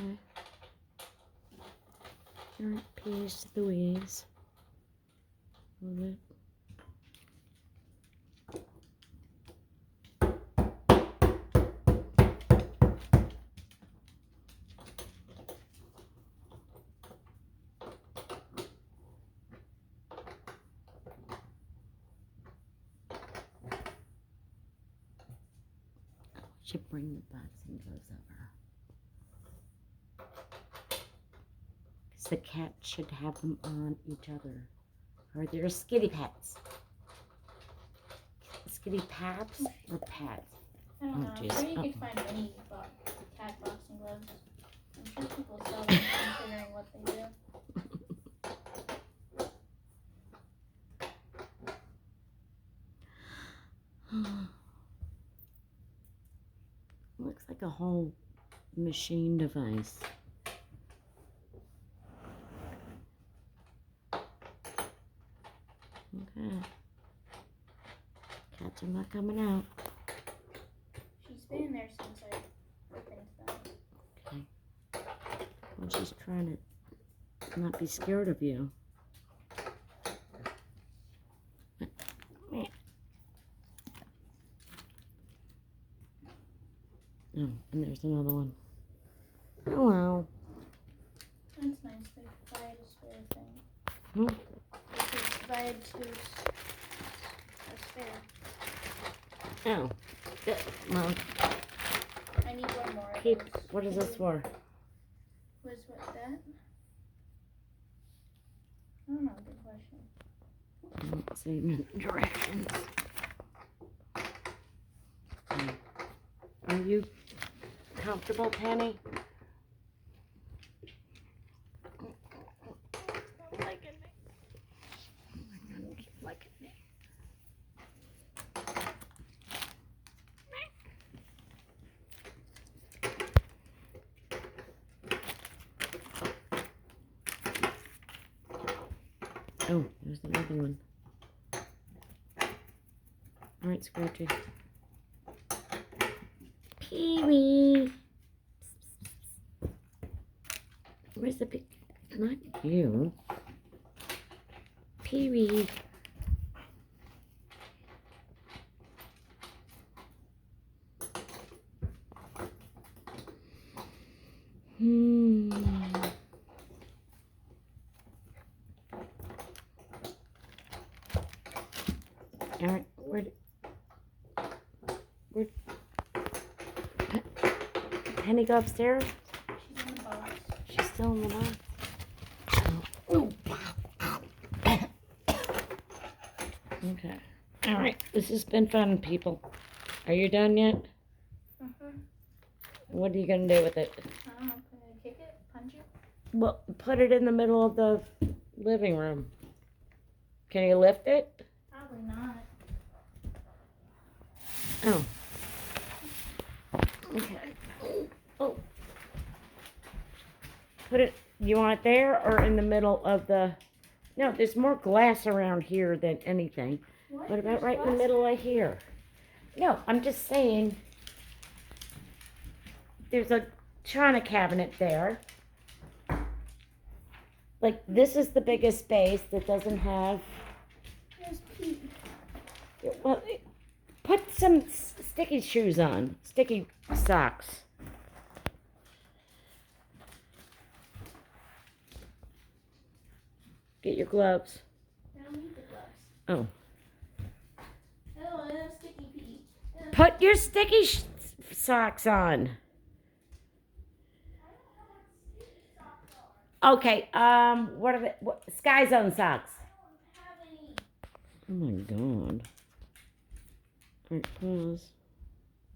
Okay. Alright, P's to Louise. Hold it. Should bring the boxing gloves over. Because the cat should have them on each other. Or they're skitty pats. Skitty paps or pats? I don't know. I'm sure you could find any cat boxing gloves. I'm sure people sell them considering what they do. Looks like a whole machine device. Okay. Cats are not coming out. She's been in there since I opened them. Okay. Well, she's trying to not be scared of you. Oh, and there's another one. Hello. That's nice. They provide a spare thing. Hmm? They provide a spare. Oh. Well, I need one more. what is this for? What that? I don't know. Good question. Let's see directions. Are you comfortable, Penny? Oh, there's another one. All right, Scratchy. Pee-wee. Where's the pig? Not you. Pee-wee. All right, where'd Penny go upstairs? She's in the box. She's still in the box. Okay. All right. This has been fun, people. Are you done yet? What are you gonna do with it? I don't know. Can I kick it? Punch it? Well, put it in the middle of the living room. Can you lift it? Probably not. Oh. Okay. Oh. Put it, you want it there or in the middle of the, no, there's more glass around here than anything. What about right in the middle of here? No, I'm just saying, there's a china cabinet there. Like, this is the biggest space that doesn't have, There's Pete. well, put some sticky shoes on, sticky socks. Get your gloves. I don't need the gloves. Oh. Oh, I have sticky Pete. Put your sticky socks on. Okay, what are the, Sky Zone socks. I don't have any. Oh my God. All right, pause.